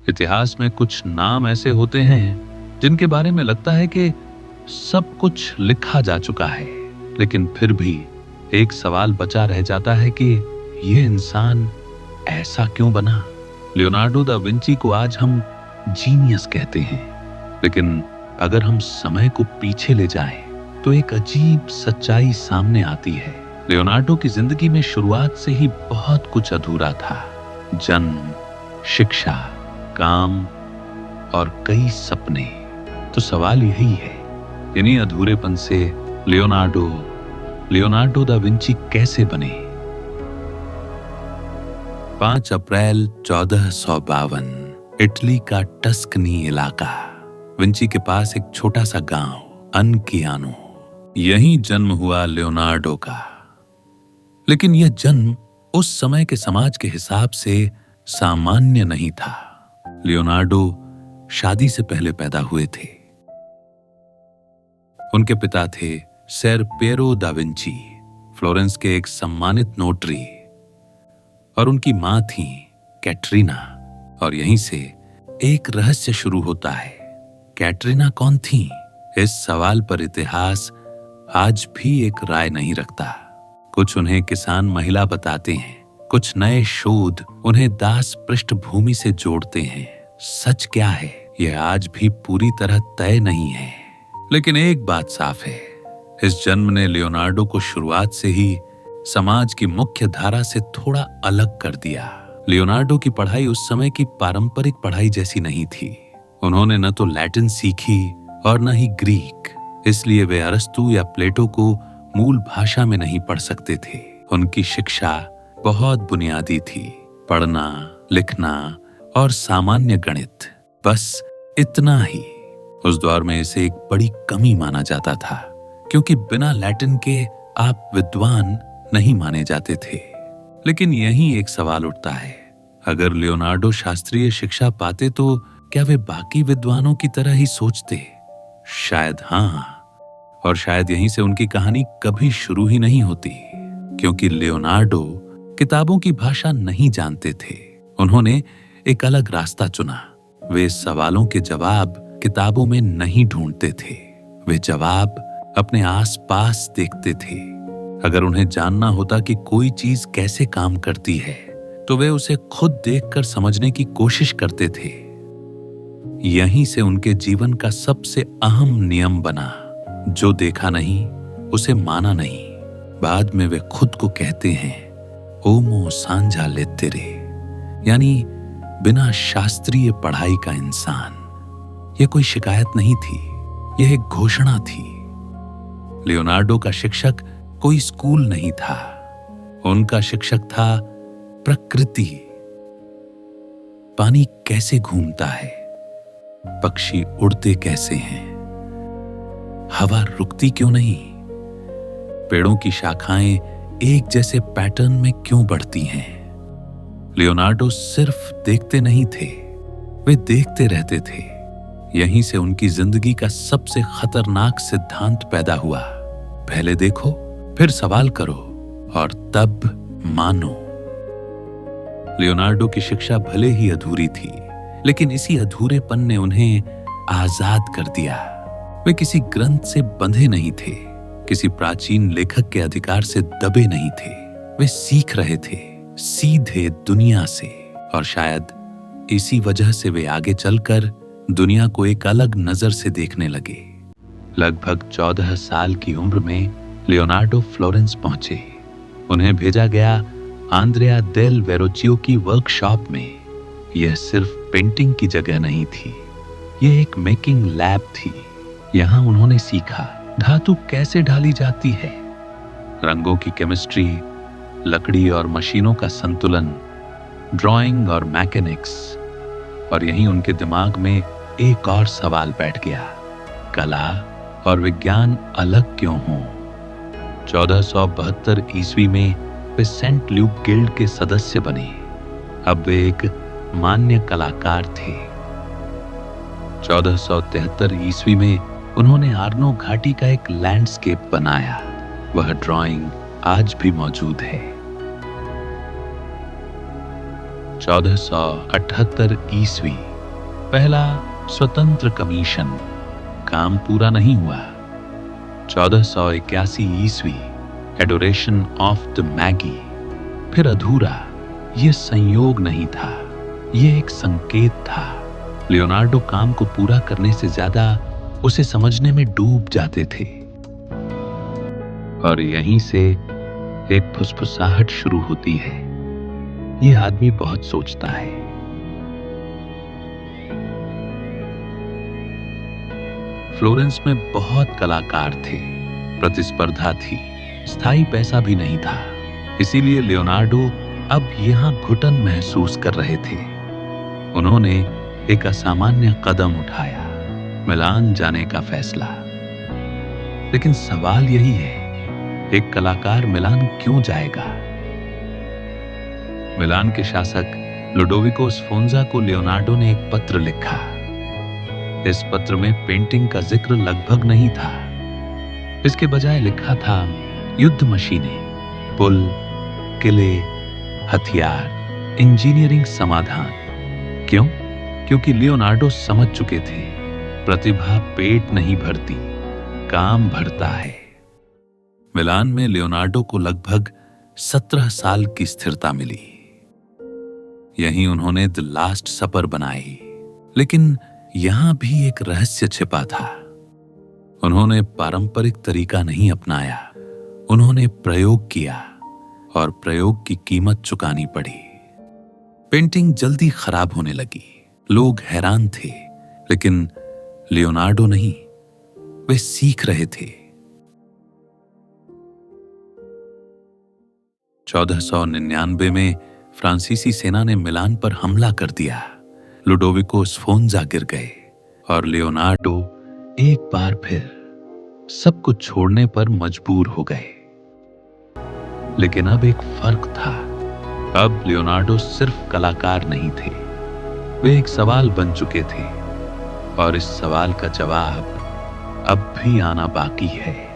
इतिहास में कुछ नाम ऐसे होते हैं जिनके बारे में लगता है कि सब कुछ लिखा जा चुका है, लेकिन फिर भी एक सवाल बचा रह जाता है कि ये इंसान ऐसा क्यों बना। लियोनार्डो दा विंची को आज हम जीनियस कहते हैं, लेकिन अगर हम समय को पीछे ले जाएं तो एक अजीब सच्चाई सामने आती है। लियोनार्डो की जिंदगी में शुरुआत से ही बहुत कुछ अधूरा था। जन्म, शिक्षा, काम और कई सपने। तो सवाल यही है, इन्हीं अधूरेपन से लियोनार्डो दा विंची कैसे बने। 5 अप्रैल 1452, इटली का टस्कनी इलाका। विंची के पास एक छोटा सा गांव अनकियानो, यहीं जन्म हुआ लियोनार्डो का। लेकिन यह जन्म उस समय के समाज के हिसाब से सामान्य नहीं था। लियोनार्डो शादी से पहले पैदा हुए थे। उनके पिता थे sir Piro da Vinci, Florence के एक सम्मानित नोटरी, और उनकी मां थी कैटरीना। और यहीं से एक रहस्य शुरू होता है। कैटरीना कौन थी? इस सवाल पर इतिहास आज भी एक राय नहीं रखता। कुछ उन्हें किसान महिला बताते हैं, कुछ नए शोध उन्हें दास पृष्ठभूमि से जोड़ते हैं। सच क्या है, यह आज भी पूरी तरह तय नहीं है। लेकिन एक बात साफ है, इस जन्म ने लियोनार्डो को शुरुआत से ही समाज की मुख्य धारा से थोड़ा अलग कर दिया। लियोनार्डो की पढ़ाई उस समय की पारंपरिक पढ़ाई जैसी नहीं थी। उन्होंने न तो लैटिन सीखी और न ही ग्रीक, इसलिए वे अरस्तु या प्लेटो को मूल भाषा में नहीं पढ़ सकते थे। उनकी शिक्षा बहुत बुनियादी थी, पढ़ना, लिखना और सामान्य गणित, बस इतना ही। उस दौर में इसे एक बड़ी कमी माना जाता था, क्योंकि बिना लैटिन के आप विद्वान नहीं माने जाते थे। लेकिन यहीं एक सवाल उठता है, अगर लियोनार्डो शास्त्रीय शिक्षा पाते तो क्या वे बाकी विद्वानों की तरह ही सोचते? शायद हाँ, और शायद यहीं से उनकी कहानी कभी शुरू ही नहीं होती, क्योंकि लियोनार्डो किताबों की भाषा नहीं जानते थे। उन्होंने एक अलग रास्ता चुना। वे सवालों के जवाब किताबों में नहीं ढूंढते थे, वे जवाब अपने आसपास देखते थे। अगर उन्हें जानना होता कि कोई चीज कैसे काम करती है, तो वे उसे खुद देखकर समझने की कोशिश करते थे। यहीं से उनके जीवन का सबसे अहम नियम बना, जो देखा नहीं उसे माना नहीं। बाद में वे खुद को कहते हैं ओमो सांझा लेतेरे, यानी बिना शास्त्रीय पढ़ाई का इंसान। यह कोई शिकायत नहीं थी, यह एक घोषणा थी। लियोनार्डो का शिक्षक कोई स्कूल नहीं था, उनका शिक्षक था प्रकृति। पानी कैसे घूमता है, पक्षी उड़ते कैसे हैं, हवा रुकती क्यों नहीं, पेड़ों की शाखाएं एक जैसे पैटर्न में क्यों बढ़ती हैं। लियोनार्डो सिर्फ देखते नहीं थे, वे देखते रहते थे। यहीं से उनकी जिंदगी का सबसे खतरनाक सिद्धांत पैदा हुआ, पहले देखो फिर सवाल करो और तब मानो। लियोनार्डो की शिक्षा भले ही अधूरी थी, लेकिन इसी अधूरेपन ने उन्हें आजाद कर दिया। वे किसी ग्रंथ से बंधे नहीं थे, किसी प्राचीन लेखक के अधिकार से दबे नहीं थे। वे सीख रहे थे सीधे दुनिया से, और शायद इसी वजह से वे आगे चलकर दुनिया को एक अलग नजर से देखने लगे। लगभग 14 साल की उम्र में लियोनार्डो फ्लोरेंस पहुंचे। उन्हें भेजा गया आंद्रेया डेल वेरोचियो की वर्कशॉप में। यह सिर्फ पेंटिंग की जगह नहीं थी, यह एक मेकिंग लैब थी। यहां उन्होंने सीखा धातु कैसे ढाली जाती है, रंगों की केमिस्ट्री, लकड़ी और मशीनों का संतुलन, ड्राइंग और मैकेनिक्स। और यहीं उनके दिमाग में एक और सवाल बैठ गया, कला और विज्ञान अलग क्यों हों। 1472 ईस्वी में वे सेंट ल्यूक गिल्ड के सदस्य बने। अब वे एक मान्य कलाकार थे। 1473 ईस्वी में उन्होंने आर्नो घाटी का एक लैंडस्केप बनाया। वह ड्राइंग आज भी मौजूद है। 1478 ईस्वी पहला स्वतंत्र कमीशन, काम पूरा नहीं हुआ। 1481 ईस्वी, एडोरेशन ऑफ द मैगी, फिर अधूरा। यह संयोग नहीं था, यह एक संकेत था। लियोनार्डो काम को पूरा करने से ज्यादा उसे समझने में डूब जाते थे। और यहीं से एक फुसफुसाहट शुरू होती है। यह आदमी बहुत सोचता है। फ्लोरेंस में बहुत कलाकार थे, प्रतिस्पर्धा थी, स्थायी पैसा भी नहीं था। इसीलिए लियोनार्डो अब यहां घुटन महसूस कर रहे थे। उन्होंने एक असामान्य कदम उठाया, मिलान जाने का फैसला। लेकिन सवाल यही है, एक कलाकार मिलान क्यों जाएगा? मिलान के शासक लुडोविको स्फोंजा को लियोनार्डो ने एक पत्र लिखा। इस पत्र में पेंटिंग का जिक्र लगभग नहीं था। इसके बजाय लिखा था युद्ध मशीनें, पुल, किले, हथियार, इंजीनियरिंग समाधान। क्यों? क्योंकि लियोनार्डो समझ चुके थे, प्रतिभा पेट नहीं भरती, काम भरता है। मिलान में लियोनार्डो को लगभग 17 साल की स्थिरता मिली। यहीं उन्होंने द लास्ट सपर बनाई। लेकिन यहां भी एक रहस्य छिपा था। उन्होंने पारंपरिक तरीका नहीं अपनाया, उन्होंने प्रयोग किया, और प्रयोग की कीमत चुकानी पड़ी। पेंटिंग जल्दी खराब होने लगी। लोग हैरान थे, लेकिन लियोनार्डो नहीं, वे सीख रहे थे। 1499 में फ्रांसीसी सेना ने मिलान पर हमला कर दिया। लुडोविको स्फोंजा गिर गए और लियोनार्डो एक बार फिर सब कुछ छोड़ने पर मजबूर हो गए। लेकिन अब एक फर्क था। अब लियोनार्डो सिर्फ कलाकार नहीं थे, वे एक सवाल बन चुके थे, और इस सवाल का जवाब अब भी आना बाकी है।